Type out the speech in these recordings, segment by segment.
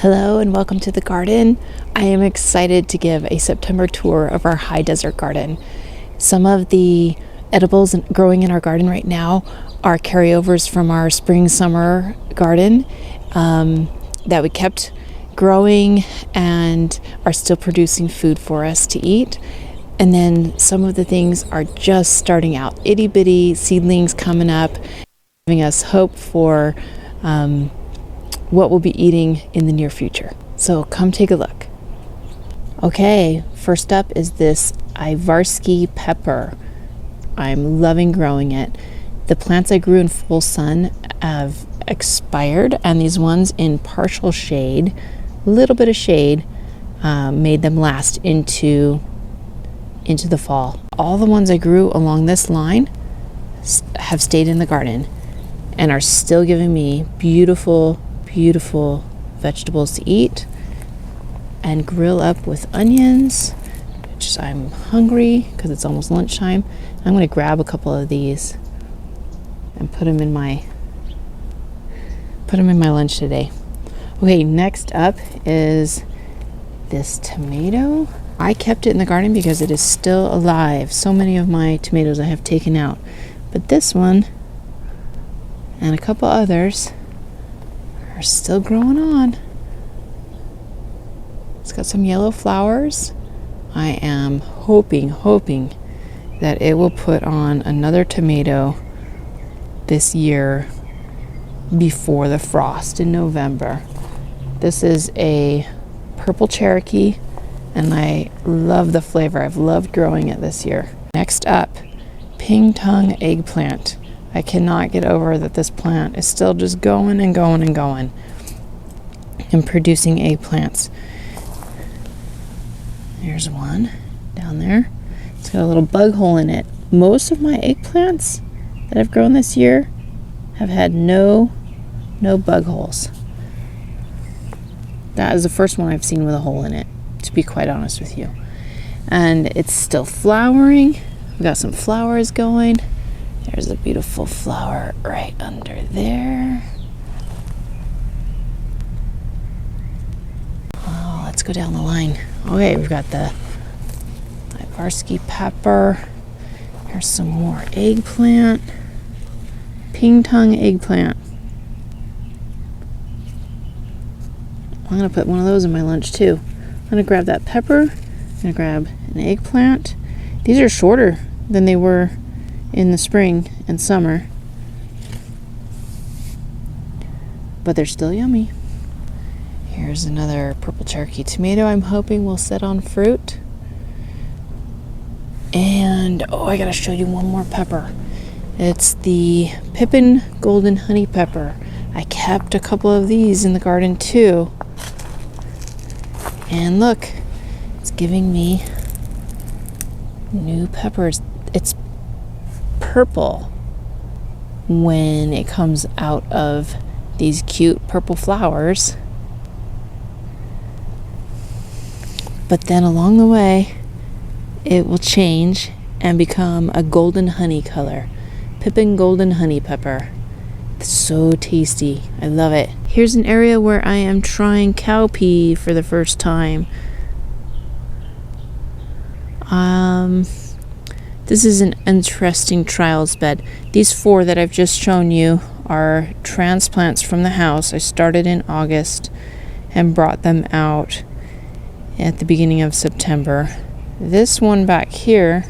Hello and welcome to the garden. I am excited to give a September tour of our high desert garden. Some of the edibles growing in our garden right now are carryovers from our spring summer garden that we kept growing and are still producing food for us to eat. And then some of the things are just starting out, itty bitty seedlings coming up, giving us hope for what we'll be eating in the near future. So come take a look. Okay, first up is this Ivarski pepper. I'm loving growing it. The plants I grew in full sun have expired, and these ones in partial shade, a little bit of shade, made them last into the fall. All the ones I grew along this line have stayed in the garden and are still giving me beautiful vegetables to eat and grill up with onions, which I'm hungry because it's almost lunchtime. I'm going to grab a couple of these and put them in my lunch today. Okay, next up is this tomato. I kept it in the garden because it is still alive. So many of my tomatoes I have taken out, but this one and a couple others are still growing on. It's got some yellow flowers. I am hoping that it will put on another tomato this year before the frost in November. This is a purple Cherokee and I love the flavor. I've loved growing it this year. Next up, ping tongue eggplant. I cannot get over that this plant is still just going and producing eggplants. There's one down there. It's got a little bug hole in it. Most of my eggplants that I've grown this year have had no bug holes. That is the first one I've seen with a hole in it, to be quite honest with you. And it's still flowering. We've got some flowers going. There's a beautiful flower right under there. Oh, let's go down the line. Okay, we've got the Ivarski pepper. Here's some more eggplant. Ping tongue eggplant. I'm going to put one of those in my lunch too. I'm going to grab that pepper. I'm going to grab an eggplant. These are shorter than they were in the spring and summer, but they're still yummy. Here's another purple Cherokee tomato I'm hoping will set on fruit. And I gotta show you one more pepper. It's the Pippin golden honey pepper. I kept a couple of these in the garden too, and look, it's giving me new peppers. It's purple when it comes out of these cute purple flowers, but then along the way it will change and become a golden honey color. Pippin golden honey pepper. It's so tasty. I love it. Here's an area where I am trying cowpea for the first time. This is an interesting trials bed. These 4 that I've just shown you are transplants from the house. I started in August and brought them out at the beginning of September. This one back here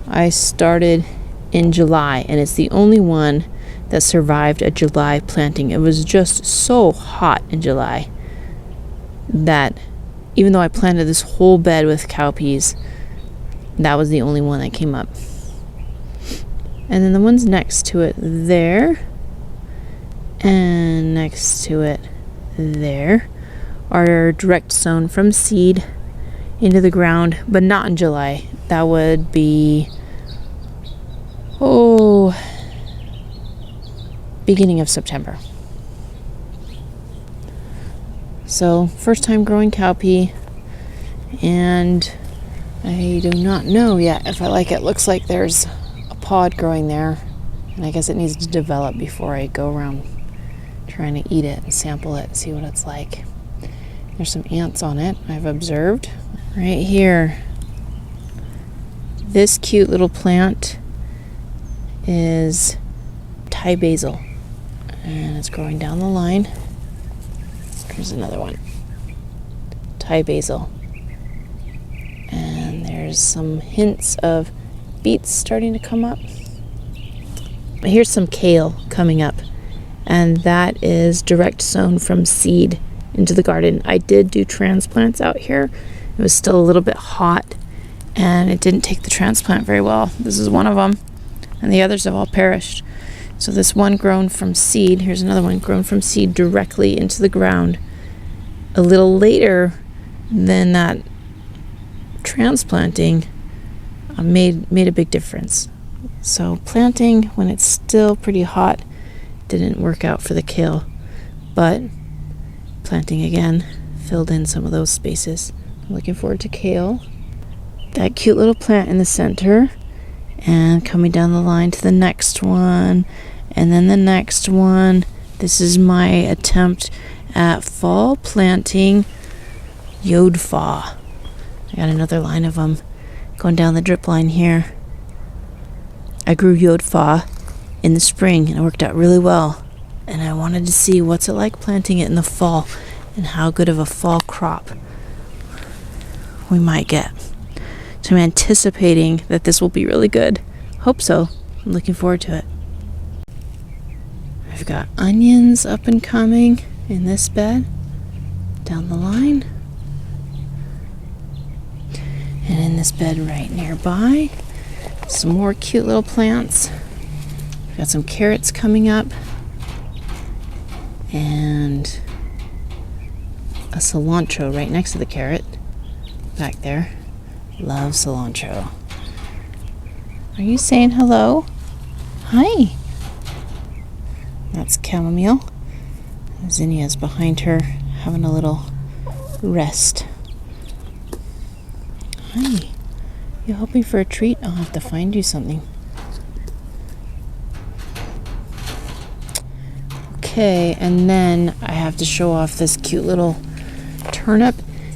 I started in July, and it's the only one that survived a July planting. It was just so hot in July that even though I planted this whole bed with cowpeas, that was the only one that came up. And then the ones next to it there and next to it there are direct sown from seed into the ground, but not in July. That would be beginning of September. So first time growing cowpea, and I do not know yet if I like it. Looks like there's a pod growing there, and I guess it needs to develop before I go around trying to eat it and sample it and see what it's like. There's some ants on it, I've observed. Right here, this cute little plant is Thai basil, and it's growing down the line. There's another one, Thai basil, and there's some hints of beets starting to come up. But here's some kale coming up, and that is direct sown from seed into the garden. I did do transplants out here. It was still a little bit hot, and it didn't take the transplant very well. This is one of them, and the others have all perished. So this one grown from seed, here's another one grown from seed directly into the ground a little later than that transplanting made a big difference. So planting when it's still pretty hot didn't work out for the kale, but planting again filled in some of those spaces. I'm looking forward to kale. That cute little plant in the center, and coming down the line to the next one, and then the next one. This is my attempt at fall planting yodfa. I got another line of them going down the drip line here. I grew yodfa in the spring and it worked out really well, and I wanted to see what's it like planting it in the fall and how good of a fall crop we might get. So I'm anticipating that this will be really good. Hope so. I'm looking forward to it. I've got onions up and coming in this bed down the line, and in this bed right nearby, some more cute little plants. We've got some carrots coming up and a cilantro right next to the carrot back there. Love cilantro. Are you saying hello? Hi. That's chamomile. Zinnia's behind her having a little rest. Hi. You hoping for a treat? I'll have to find you something. Okay, and then I have to show off this cute little turnip.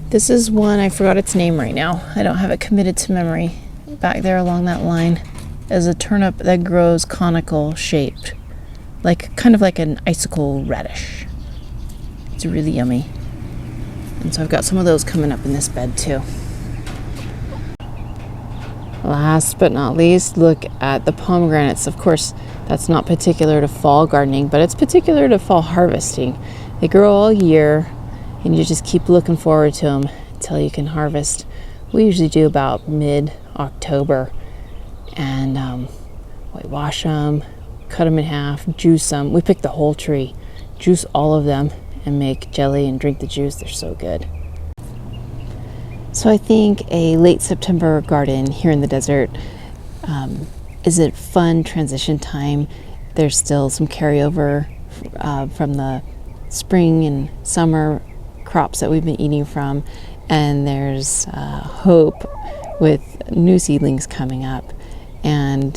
This is one, I forgot its name right now. I don't have it committed to memory. Back there along that line is a turnip that grows conical shaped, kind of like an icicle radish. It's really yummy. And so I've got some of those coming up in this bed too. Last but not least, look at the pomegranates. Of course, that's not particular to fall gardening, but it's particular to fall harvesting. They grow all year, and you just keep looking forward to them until you can harvest. We usually do about mid-October, and we wash them, cut them in half, juice them. We pick the whole tree, juice all of them, and make jelly and drink the juice. They're so good. So I think a late September garden here in the desert is a fun transition time. There's still some carryover from the spring and summer crops that we've been eating from, and there's hope with new seedlings coming up. And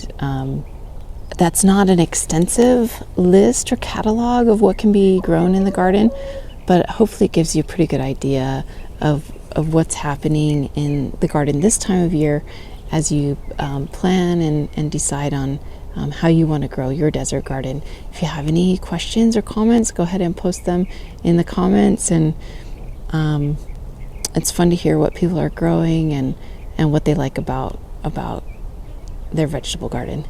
that's not an extensive list or catalog of what can be grown in the garden, but hopefully it gives you a pretty good idea of what's happening in the garden this time of year as you plan and decide on how you want to grow your desert garden. If you have any questions or comments, go ahead and post them in the comments, and it's fun to hear what people are growing and what they like about their vegetable garden.